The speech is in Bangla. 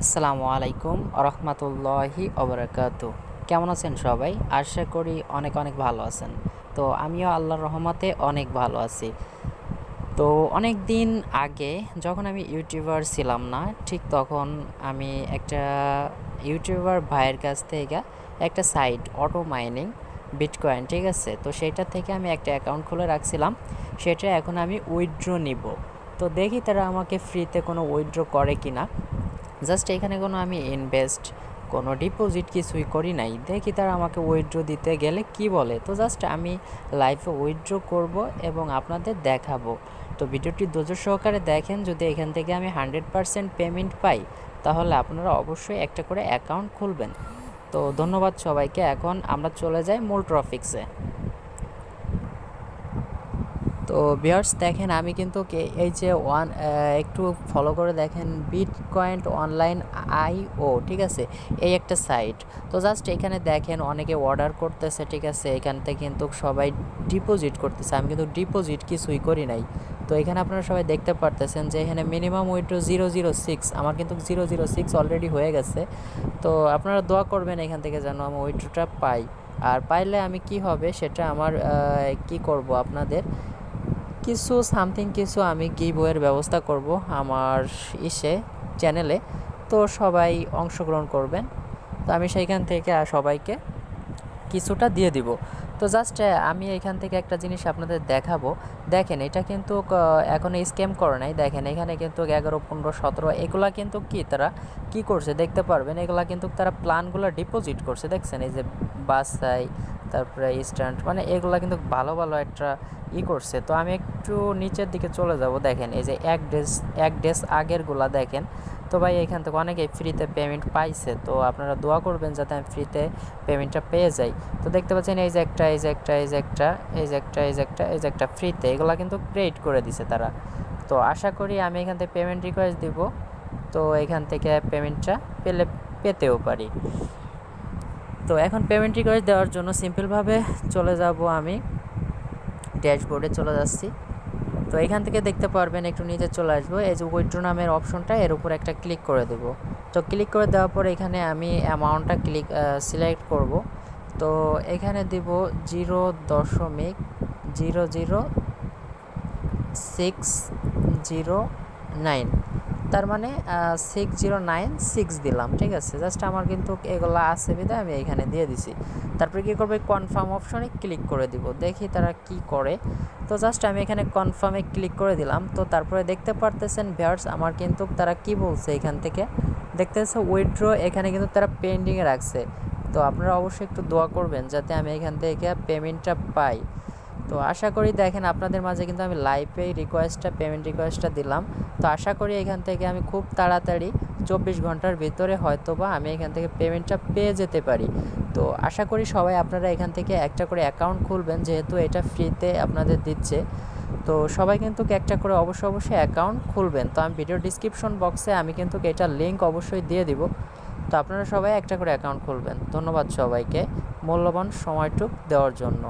আসসালামু আলাইকুম রহমতুল্লাহি ওবরাকাতু। কেমন আছেন সবাই? আশা করি অনেক অনেক ভালো আছেন। তো আমিও আল্লাহর রহমতে অনেক ভালো আছি। তো অনেক দিন আগে যখন আমি ইউটিউবার ছিলাম না, ঠিক তখন আমি একটা ইউটিউবার ভাইয়ের কাছ থেকে একটা সাইট অটো মাইনিং বিটকয়েন, ঠিক আছে, তো সেটা থেকে আমি একটা অ্যাকাউন্ট খুলে রাখছিলাম। সেটা এখন আমি উইথড্র নিব। তো দেখি তারা আমাকে ফ্রিতে কোনো উইথড্র করে কি না। জাস্ট এখানে কোনো আমি ইনভেস্ট, কোনো ডিপোজিট কিছুই করি নাই। দেখি তারা আমাকে উইথড্র দিতে গেলে কি বলে। তো জাস্ট আমি লাইভে উইথড্র করব এবং আপনাদের দেখাবো। তো ভিডিওটি ধৈর্য সহকারে দেখেন। যদি এখান থেকে আমি 100% পেমেন্ট পাই, তাহলে আপনারা অবশ্যই একটা করে অ্যাকাউন্ট খুলবেন। তো ধন্যবাদ সবাইকে। এখন আমরা চলে যাই মূল টপিকসে। তো ভিউয়ার্স দেখেন, আমি কিন্তু এই যে একটু ফলো করে দেখেন, বিটকয়েন অনলাইন আইও, ঠিক আছে, এই একটা সাইট। তো জাস্ট এখানে দেখেন অনেকে অর্ডার করতেছে, ঠিক আছে, এখান থেকে কিন্তু সবাই ডিপোজিট করতেছে। আমি কিন্তু ডিপোজিট কিছুই করি নাই। তো এখানে আপনারা সবাই দেখতে পারতেছেন যে এখানে মিনিমাম উইথড্র 006, আমার কিন্তু 006 অলরেডি হয়ে গেছে। তো আপনারা দোয়া করবেন এখান থেকে যেন আমি উইথড্রটা পাই। আর পাইলে আমি কি হবে সেটা আমার কি করব, আপনাদের কিছু সামথিং কিছু আমি গিভওয়ের ব্যবস্থা করব আমার চ্যানেলে। তো সবাই অংশগ্রহণ করবেন। তো আমি সেইখান থেকে সবাইকে কিছুটা দিয়ে দিব। তো জাস্ট আমি এখান থেকে একটা জিনিস আপনাদের দেখাবো। দেখেন এটা কিন্তু এখন স্ক্যাম করে নাই। দেখেন এখানে কিন্তু 11, 15, 17 এগুলা কিন্তু কি তারা কি করছে দেখতে পারবেন। এগুলা কিন্তু তারা প্ল্যানগুলো ডিপোজিট করছে, দেখছেন, এই যে বাসাই, তারপরে ইনস্ট্যান্ট, মানে এগুলা কিন্তু ভালো ভালো একটা করছে। তো আমি একটু নিচের দিকে চলে যাব। দেখেন এই যে এক ডেস আগেরগুলা দেখেন। তো ভাই এখান থেকে অনেকেই ফ্রিতে পেমেন্ট পাইছে। তো আপনারা দোয়া করবেন যাতে আমি ফ্রিতে পেমেন্টটা পেয়ে যাই। তো দেখতে পাচ্ছেন এই যে একটা, এই যে একটা, এই যে একটা, এই যে একটা, এই যে একটা, এই যে একটা ফ্রিতে, এগুলো কিন্তু ক্রিয়েট করে দিছে তারা। তো আশা করি আমি এখান থেকে পেমেন্ট রিকোয়েস্ট দিব। তো এখান থেকে পেমেন্টটা পেতেও পারি। তো এখন পেমেন্ট রিকোয়েস্ট দেওয়ার জন্য সিম্পলভাবে চলে যাব, আমি ড্যাশবোর্ডে চলে যাচ্ছি। তো এখান থেকে দেখতে পারবেন, একটু নিচে চলে আসবো, এই যে উইথড্র নামের অপশনটা, এর উপর একটা ক্লিক করে দেব। তো ক্লিক করে দেওয়ার পর এখানে আমি অ্যামাউন্টটা সিলেক্ট করব। তো এখানে দিব 0.00609, তার মানে 6096 দিলাম, ঠিক আছে। জাস্ট আমার কিন্তু এগুলো আছে বিধায় আমি এখানে দিয়ে দিছি। তারপরে কী করবো, কনফার্ম অপশনে ক্লিক করে দিব, দেখি তারা কি করে। তো জাস্ট আমি এখানে কনফার্মে ক্লিক করে দিলাম। তো তারপরে দেখতে পারতেছেন ভিউয়ার্স, আমার কিন্তু তারা কি বলছে এখান থেকে দেখতেছে উইথড্র, এখানে কিন্তু তারা পেন্ডিংয়ে রাখছে। তো আপনারা অবশ্যই একটু দোয়া করবেন যাতে আমি এখান থেকে পেমেন্টটা পাই। তো আশা করি দেখেন আপনাদের মাঝে কিন্তু আমি লাইভে পেমেন্ট রিকোয়েস্টটা দিলাম। তো আশা করি এখান থেকে আমি খুব তাড়াতাড়ি 24 ঘন্টার ভিতরে হয়তোবা আমি এখান থেকে পেমেন্টটা পেয়ে যেতে পারি। তো আশা করি সবাই আপনারা এখান থেকে একটা করে অ্যাকাউন্ট খুলবেন, যেহেতু এটা ফ্রিতে আপনাদের দিচ্ছে। তো সবাই কিন্তু একটা করে অবশ্যই অ্যাকাউন্ট খুলবেন। তো আমি ভিডিও ডিসক্রিপশন বক্সে আমি কিন্তু এটার লিঙ্ক অবশ্যই দিয়ে দিব। তো আপনারা সবাই একটা করে অ্যাকাউন্ট খুলবেন। ধন্যবাদ সবাইকে মূল্যবান সময়টুকু দেওয়ার জন্য।